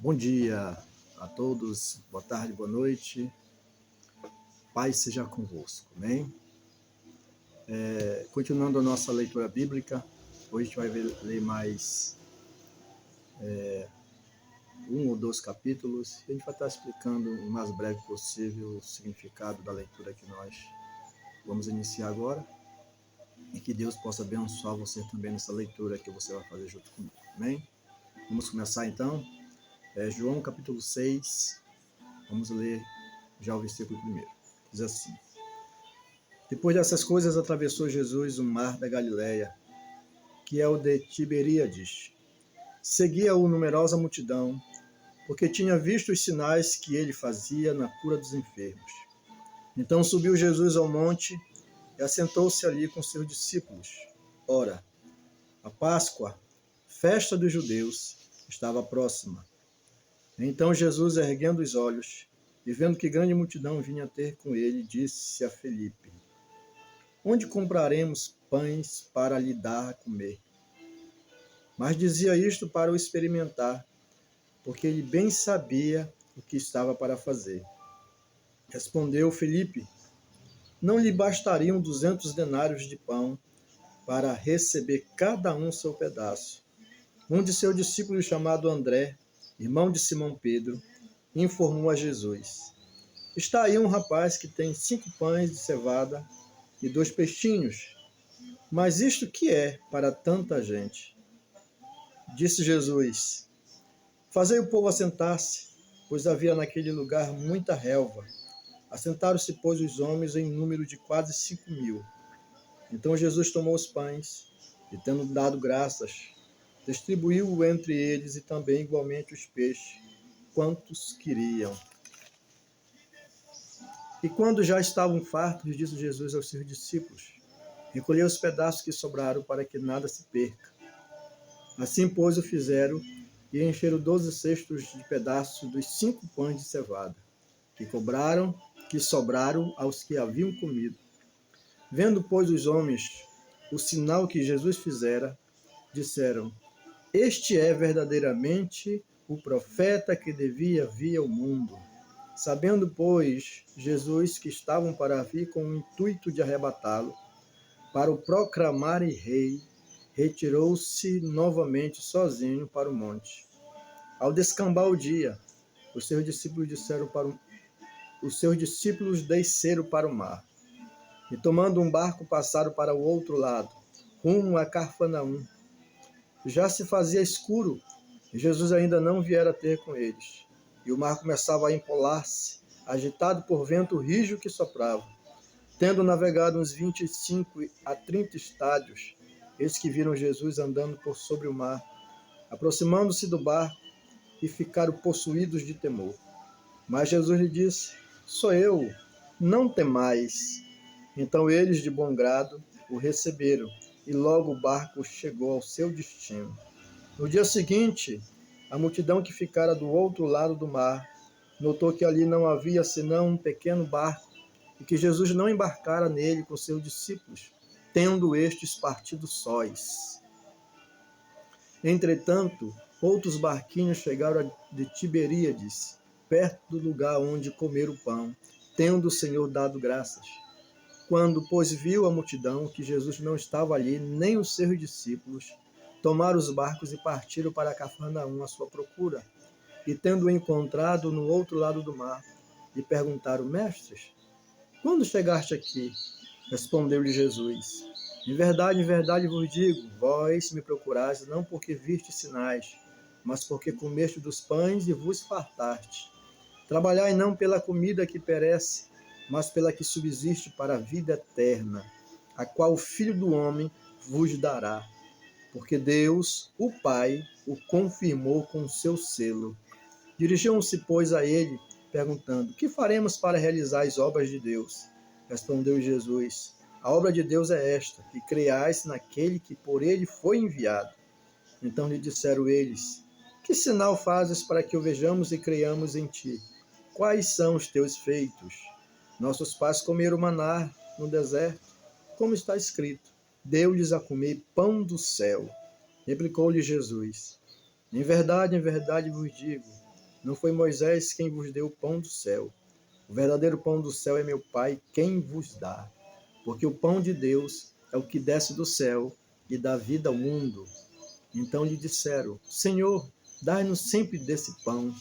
Bom dia a todos, boa tarde, boa noite. Paz seja convosco, amém? Continuando a nossa leitura bíblica, hoje a gente vai ler mais um ou dois capítulos e a gente vai estar explicando o mais breve possível o significado da leitura que nós vamos iniciar agora e que Deus possa abençoar você também nessa leitura que você vai fazer junto comigo, amém? Vamos começar então. João capítulo 6, vamos ler já o versículo 1. Diz assim: Depois dessas coisas atravessou Jesus o mar da Galileia, que é o de Tiberíades. Seguia-o numerosa multidão, porque tinha visto os sinais que ele fazia na cura dos enfermos. Então subiu Jesus ao monte e assentou-se ali com seus discípulos. Ora, a Páscoa, festa dos judeus, estava próxima. Então Jesus, erguendo os olhos e vendo que grande multidão vinha ter com ele, disse a Filipe: Onde compraremos pães para lhe dar a comer? Mas dizia isto para o experimentar, porque ele bem sabia o que estava para fazer. Respondeu Filipe: Não lhe bastariam 200 denários de pão para receber cada um seu pedaço? Um de seus discípulos, chamado André, irmão de Simão Pedro, informou a Jesus: Está aí um rapaz que tem 5 pães de cevada e 2 peixinhos. Mas isto que é para tanta gente? Disse Jesus: Fazei o povo assentar-se, pois havia naquele lugar muita relva. Assentaram-se, pois, os homens em número de quase 5.000. Então Jesus tomou os pães e, tendo dado graças, distribuiu entre eles e também igualmente os peixes, quantos queriam. E quando já estavam fartos, disse Jesus aos seus discípulos: Recolhei os pedaços que sobraram para que nada se perca. Assim, pois, o fizeram e encheram 12 cestos de pedaços dos 5 pães de cevada, que sobraram aos que haviam comido. Vendo, pois, os homens o sinal que Jesus fizera, disseram: Este é verdadeiramente o profeta que devia vir ao mundo. Sabendo, pois, Jesus que estavam para vir com o intuito de arrebatá-lo, para o proclamarem rei, retirou-se novamente sozinho para o monte. Ao descambar o dia, os seus discípulos desceram para o mar, e tomando um barco passaram para o outro lado, rumo a Cafarnaum. Já se fazia escuro, e Jesus ainda não viera ter com eles, e o mar começava a empolar-se, agitado por vento rijo que soprava. Tendo navegado uns 25 a 30 estádios, eis que viram Jesus andando por sobre o mar, aproximando-se do barco, e ficaram possuídos de temor. Mas Jesus lhe disse: Sou eu, não temais. Então eles, de bom grado, o receberam, e logo o barco chegou ao seu destino. No dia seguinte, a multidão que ficara do outro lado do mar notou que ali não havia senão um pequeno barco, e que Jesus não embarcara nele com seus discípulos, tendo estes partido sós. Entretanto, outros barquinhos chegaram de Tiberíades, perto do lugar onde comeram o pão, tendo o Senhor dado graças. Quando, pois, viu a multidão que Jesus não estava ali, nem os seus discípulos, tomaram os barcos e partiram para Cafarnaum à sua procura. E tendo-o encontrado no outro lado do mar, lhe perguntaram: Mestres, quando chegaste aqui? Respondeu-lhe Jesus: em verdade vos digo, vós me procurais não porque vistes sinais, mas porque comeste dos pães e vos fartaste. Trabalhai não pela comida que perece, mas pela que subsiste para a vida eterna, a qual o Filho do Homem vos dará. Porque Deus, o Pai, o confirmou com o seu selo. Dirigiam-se, pois, a ele, perguntando: que faremos para realizar as obras de Deus? Respondeu Jesus: a obra de Deus é esta, que creiais naquele que por ele foi enviado. Então lhe disseram eles: que sinal fazes para que o vejamos e creiamos em ti? Quais são os teus feitos? Nossos pais comeram maná no deserto, como está escrito: deu-lhes a comer pão do céu. Replicou-lhe Jesus: em verdade vos digo, Não foi Moisés quem vos deu o pão do céu. O verdadeiro pão do céu é meu Pai quem vos dá. Porque o pão de Deus é o que desce do céu e dá vida ao mundo. Então lhe disseram: Senhor, dai-nos sempre desse pão.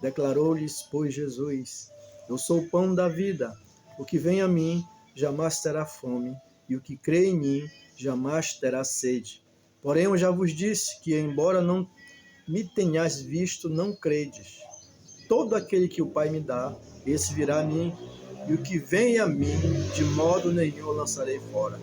Declarou-lhes, pois, Jesus: Eu sou o pão da vida. O que vem a mim jamais terá fome, e o que crê em mim jamais terá sede. Porém, eu já vos disse que, embora não me tenhais visto, não credes. Todo aquele que o Pai me dá, esse virá a mim, e o que vem a mim, de modo nenhum eu lançarei fora.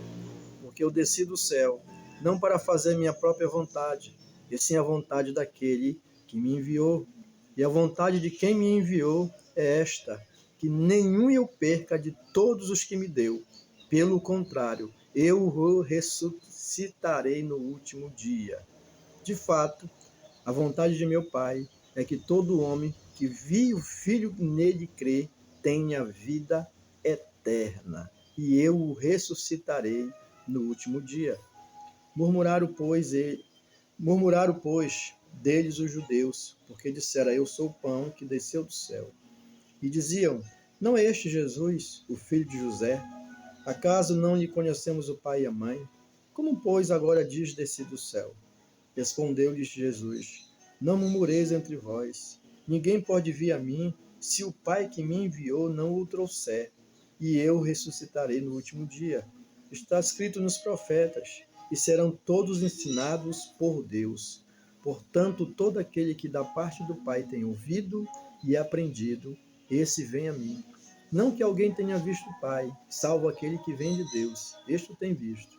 Porque eu desci do céu, não para fazer minha própria vontade, e sim a vontade daquele que me enviou. E a vontade de quem me enviou é esta, que nenhum eu perca de todos os que me deu. Pelo contrário, eu o ressuscitarei no último dia. De fato, a vontade de meu Pai é que todo homem que viu o Filho nele crer tenha vida eterna, e eu o ressuscitarei no último dia. Murmuraram, pois, deles os judeus, porque disseram: Eu sou o pão que desceu do céu. E diziam: Não é este Jesus, o filho de José? Acaso não lhe conhecemos o pai e a mãe? Como, pois, agora diz: Desci do céu? Respondeu-lhes Jesus: Não murmureis entre vós. Ninguém pode vir a mim, se o Pai que me enviou não o trouxer, e eu o ressuscitarei no último dia. Está escrito nos profetas: E serão todos ensinados por Deus. Portanto, todo aquele que da parte do Pai tem ouvido e aprendido, esse vem a mim. Não que alguém tenha visto o Pai, salvo aquele que vem de Deus. Este o tem visto.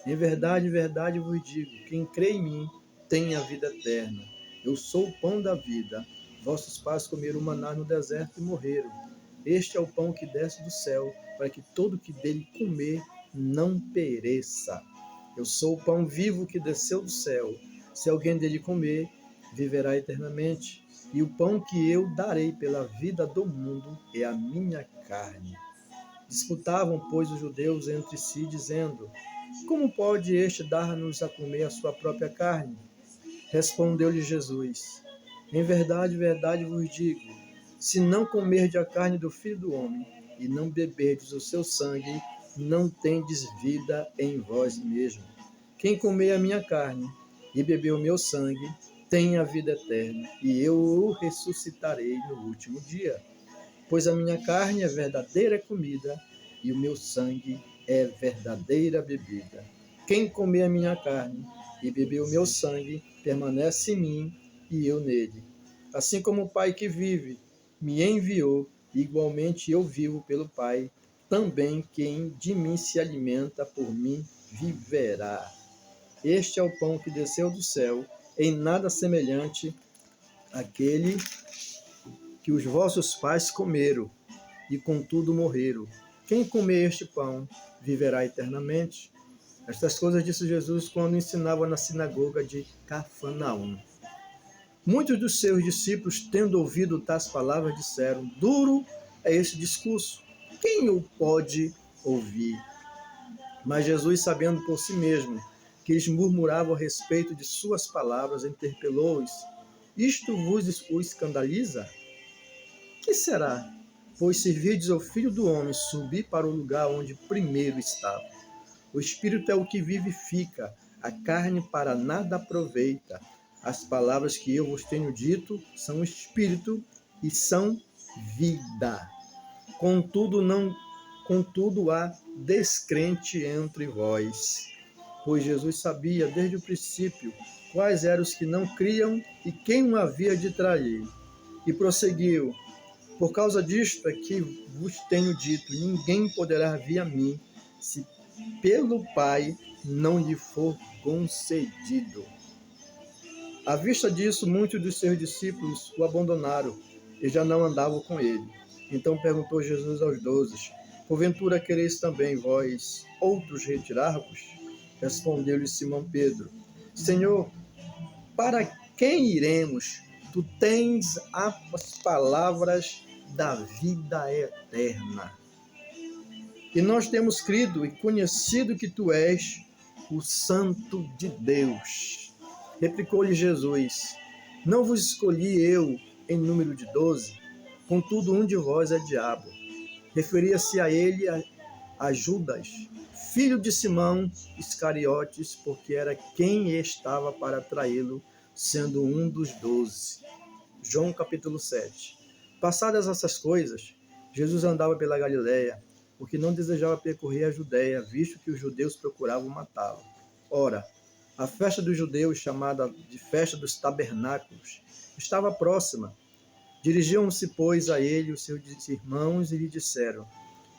Em verdade vos digo: quem crê em mim tem a vida eterna. Eu sou o pão da vida. Vossos pais comeram maná no deserto e morreram. Este é o pão que desce do céu, para que todo que dele comer não pereça. Eu sou o pão vivo que desceu do céu. Se alguém dele comer, viverá eternamente. E o pão que eu darei pela vida do mundo é a minha carne. Disputavam, pois, os judeus entre si, dizendo: Como pode este dar-nos a comer a sua própria carne? Respondeu-lhe Jesus: Em verdade vos digo, se não comerdes a carne do Filho do Homem e não beberdes o seu sangue, não tendes vida em vós mesmos. Quem comer a minha carne e beber o meu sangue, tem a vida eterna, e eu o ressuscitarei no último dia. Pois a minha carne é verdadeira comida, e o meu sangue é verdadeira bebida. Quem comer a minha carne e beber o meu sangue, permanece em mim e eu nele. Assim como o Pai que vive me enviou, igualmente eu vivo pelo Pai. Também quem de mim se alimenta, por mim viverá. Este é o pão que desceu do céu, em nada semelhante àquele que os vossos pais comeram, e contudo morreram. Quem comer este pão viverá eternamente. Estas coisas disse Jesus quando ensinava na sinagoga de Cafarnaum. Muitos dos seus discípulos, tendo ouvido tais palavras, disseram: Duro é este discurso, quem o pode ouvir? Mas Jesus, sabendo por si mesmo que eles murmuravam a respeito de suas palavras, interpelou-os: Isto vos escandaliza? Que será? Pois se virdes o Filho do Homem subir para o lugar onde primeiro estava. O Espírito é o que vivifica, a carne para nada aproveita. As palavras que eu vos tenho dito são Espírito e são vida. Contudo há descrente entre vós. Pois Jesus sabia desde o princípio quais eram os que não criam e quem o havia de trair. E prosseguiu: Por causa disto é que vos tenho dito: ninguém poderá vir a mim, se pelo Pai não lhe for concedido. À vista disso, muitos dos seus discípulos o abandonaram e já não andavam com ele. Então perguntou Jesus aos 12: Porventura quereis também vós outros retirar-vos? Respondeu-lhe Simão Pedro: Senhor, para quem iremos? Tu tens as palavras da vida eterna. E nós temos crido e conhecido que tu és o Santo de Deus. Replicou-lhe Jesus: Não vos escolhi eu, em número de 12, contudo um de vós é diabo. Referia-se a ele, a Judas, filho de Simão Iscariotes, porque era quem estava para traí-lo, sendo um dos 12. João capítulo 7. Passadas essas coisas, Jesus andava pela Galiléia, porque não desejava percorrer a Judéia, visto que os judeus procuravam matá-lo. Ora, a festa dos judeus, chamada de festa dos tabernáculos, estava próxima. Dirigiam-se, pois, a ele os seus irmãos e lhe disseram: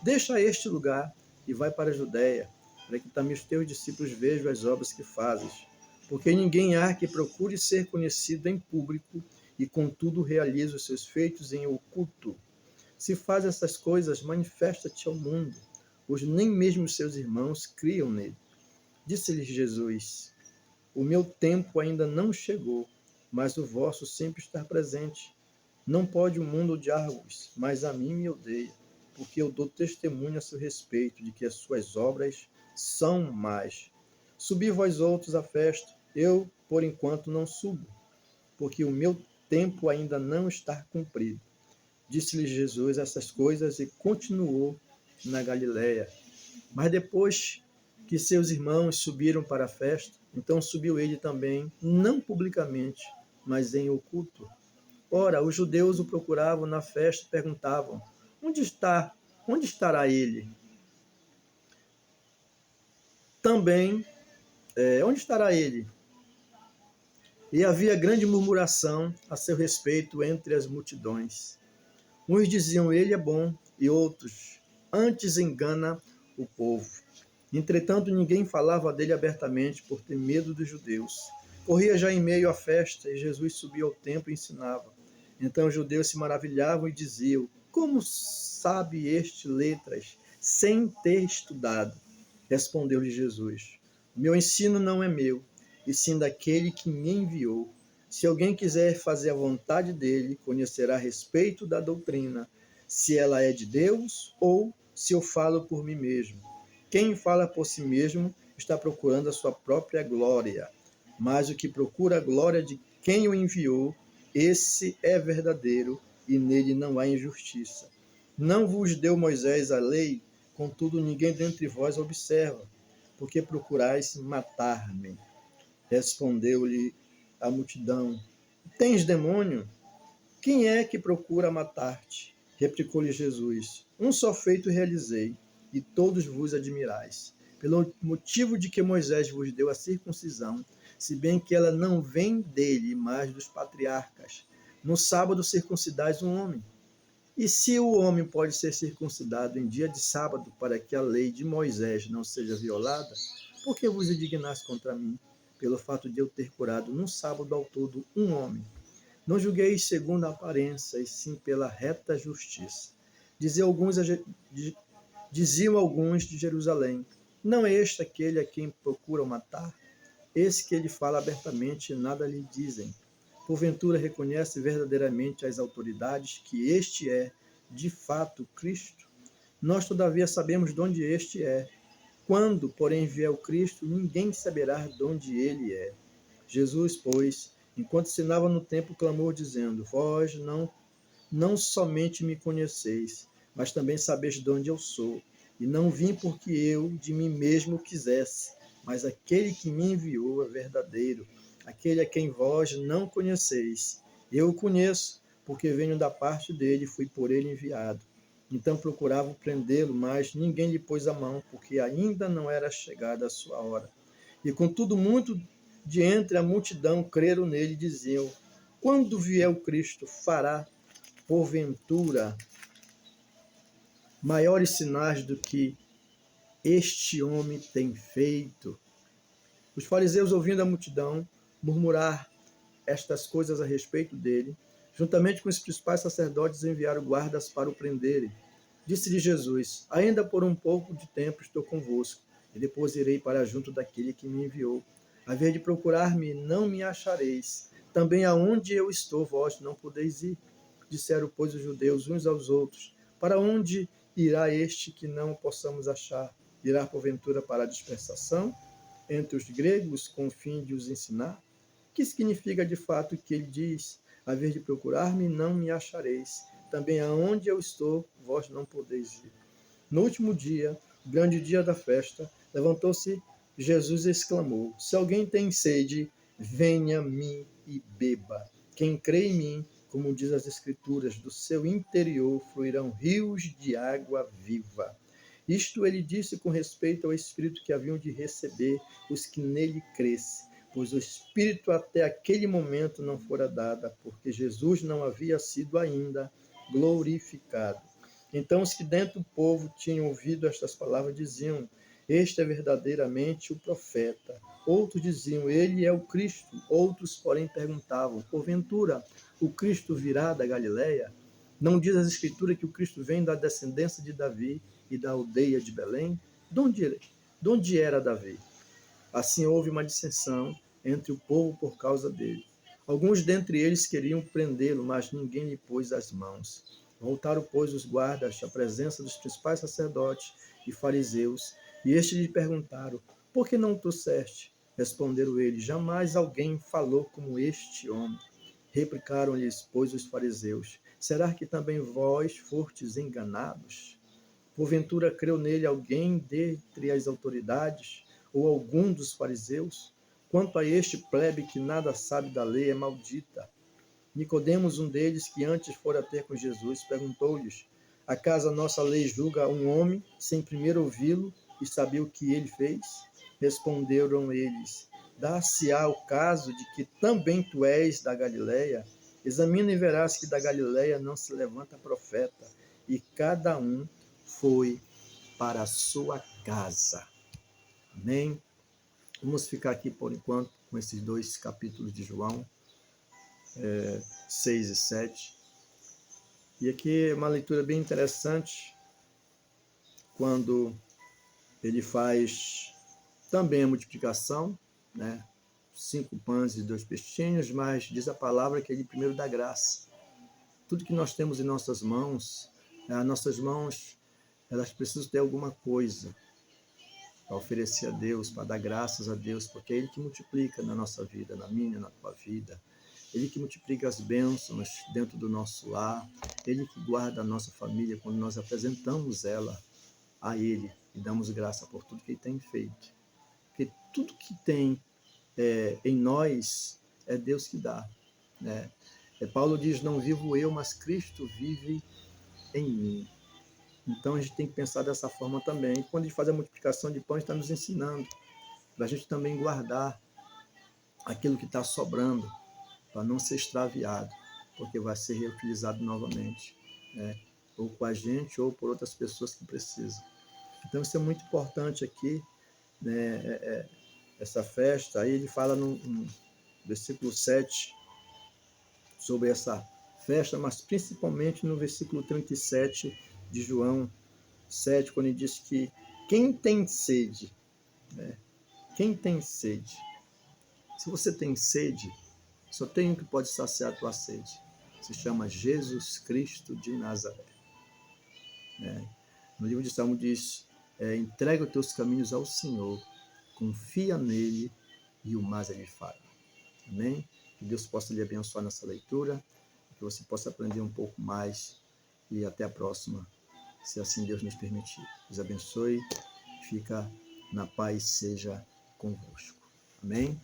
deixa este lugar e vai para a Judéia, para que também os teus discípulos vejam as obras que fazes. Porque ninguém há que procure ser conhecido em público e, contudo, realiza os seus feitos em oculto. Se faz essas coisas, manifesta-te ao mundo, pois nem mesmo os seus irmãos criam nele. Disse-lhes Jesus: o meu tempo ainda não chegou, mas o vosso sempre está presente. Não pode o mundo odiar-vos, mas a mim me odeia, porque eu dou testemunho a seu respeito de que as suas obras são más. Subi vós outros à festa, eu, por enquanto, não subo, porque o meu tempo ainda não está cumprido. Disse-lhe Jesus essas coisas e continuou na Galiléia. Mas depois que seus irmãos subiram para a festa, então subiu ele também, não publicamente, mas em oculto. Ora, os judeus o procuravam na festa e perguntavam: onde estará ele? Também, onde estará ele? E havia grande murmuração a seu respeito entre as multidões. Uns diziam: ele é bom, e outros: antes engana o povo. Entretanto, ninguém falava dele abertamente por ter medo dos judeus. Corria já em meio à festa, e Jesus subia ao templo e ensinava. Então os judeus se maravilhavam e diziam: como sabe este letras, sem ter estudado? Respondeu-lhe Jesus: o meu ensino não é meu, e sim daquele que me enviou. Se alguém quiser fazer a vontade dele, conhecerá a respeito da doutrina, se ela é de Deus ou se eu falo por mim mesmo. Quem fala por si mesmo está procurando a sua própria glória, mas o que procura a glória de quem o enviou, esse é verdadeiro, e nele não há injustiça. Não vos deu Moisés a lei, contudo ninguém dentre vós observa, porque procurais matar-me. Respondeu-lhe a multidão: tens demônio? Quem é que procura matar-te? Replicou-lhe Jesus: um só feito realizei, e todos vos admirais, pelo motivo de que Moisés vos deu a circuncisão, se bem que ela não vem dele, mas dos patriarcas. No sábado circuncidais um homem. E se o homem pode ser circuncidado em dia de sábado, para que a lei de Moisés não seja violada, por que vos indignais contra mim, pelo fato de eu ter curado num sábado ao todo um homem? Não julgueis segundo a aparência, e sim pela reta justiça. Diziam alguns de Jerusalém: não é este aquele a quem procuram matar? Esse que ele fala abertamente, nada lhe dizem. Porventura reconhece verdadeiramente as autoridades que este é, de fato, Cristo? Nós, todavia, sabemos de onde este é. Quando, porém, vier o Cristo, ninguém saberá de onde ele é. Jesus, pois, enquanto ensinava no templo, clamou, dizendo: vós não somente me conheceis, mas também sabeis de onde eu sou. E não vim porque eu de mim mesmo quisesse, mas aquele que me enviou é verdadeiro, aquele a quem vós não conheceis. Eu o conheço, porque venho da parte dele e fui por ele enviado. Então procuravam prendê-lo, mas ninguém lhe pôs a mão, porque ainda não era chegada a sua hora. E contudo, muito de entre a multidão creram nele e diziam: quando vier o Cristo, fará, porventura, maiores sinais do que este homem tem feito? Os fariseus, ouvindo a multidão murmurar estas coisas a respeito dele, juntamente com os principais sacerdotes, enviaram guardas para o prenderem. Disse-lhe Jesus: ainda por um pouco de tempo estou convosco, e depois irei para junto daquele que me enviou. A vez de procurar-me, não me achareis. Também aonde eu estou, vós não podeis ir. Disseram, pois, os judeus uns aos outros: para onde irá este que não possamos achar? Irá, porventura, para a dispersação entre os gregos, com o fim de os ensinar? Que significa, de fato, o que ele diz? A vez de procurar-me, não me achareis. Também aonde eu estou, vós não podeis ir. No último dia, o grande dia da festa, levantou-se Jesus e exclamou: Se alguém tem sede, venha a mim e beba. Quem crê em mim, como diz as Escrituras, do seu interior fluirão rios de água viva. Isto ele disse com respeito ao Espírito que haviam de receber os que nele crescem, pois o Espírito até aquele momento não fora dado, porque Jesus não havia sido ainda glorificado. Então os que dentro do povo tinham ouvido estas palavras diziam: Este é verdadeiramente o profeta. Outros diziam: Ele é o Cristo. Outros, porém, perguntavam: Porventura, o Cristo virá da Galileia? Não diz as Escrituras que o Cristo vem da descendência de Davi e da aldeia de Belém? De onde era Davi? Assim houve uma dissensão entre o povo por causa dele. Alguns dentre eles queriam prendê-lo, mas ninguém lhe pôs as mãos. Voltaram, pois, os guardas à presença dos principais sacerdotes e fariseus, e estes lhe perguntaram: Por que não o trouxeste? Responderam eles: Jamais alguém falou como este homem. Replicaram-lhes, pois, os fariseus: Será que também vós fostes enganados? Porventura creu nele alguém dentre as autoridades, ou algum dos fariseus? Quanto a este plebe que nada sabe da lei, é maldita. Nicodemos, um deles, que antes fora ter com Jesus, perguntou-lhes: Acaso a nossa lei julga um homem sem primeiro ouvi-lo e saber o que ele fez? Responderam eles: Dar-se-á o caso de que também tu és da Galileia? Examina e verás que da Galileia não se levanta profeta. E cada um foi para a sua casa. Amém? Vamos ficar aqui por enquanto com esses 2 capítulos de João, 6 e 7. E aqui é uma leitura bem interessante, quando ele faz também a multiplicação, né? 5 pães e 2 peixinhos, mas diz a palavra que ele primeiro dá graça. Tudo que nós temos em nossas mãos, elas precisam ter alguma coisa para oferecer a Deus, para dar graças a Deus, porque é Ele que multiplica na nossa vida, na minha, na tua vida. Ele que multiplica as bênçãos dentro do nosso lar. Ele que guarda a nossa família quando nós apresentamos ela a Ele e damos graça por tudo que Ele tem feito. Porque tudo que tem em nós é Deus que dá, né? Paulo diz: Não vivo eu, mas Cristo vive em mim. Então a gente tem que pensar dessa forma também. E quando a gente faz a multiplicação de pães, está nos ensinando para a gente também guardar aquilo que está sobrando, para não ser extraviado, porque vai ser reutilizado novamente, né? Ou com a gente ou por outras pessoas que precisam. Então isso é muito importante aqui, né? Essa festa. Aí ele fala no versículo 7 sobre essa festa, mas principalmente no versículo 37 de João 7, quando ele diz que quem tem sede, né? Quem tem sede? Se você tem sede, só tem um que pode saciar a tua sede. Se chama Jesus Cristo de Nazaré, né? No livro de Salmo diz: entrega os teus caminhos ao Senhor, confia nele e o mais ele fará. Amém? Que Deus possa lhe abençoar nessa leitura, que você possa aprender um pouco mais, e até a próxima, se assim Deus nos permitir. Deus abençoe, fica na paz, seja convosco. Amém?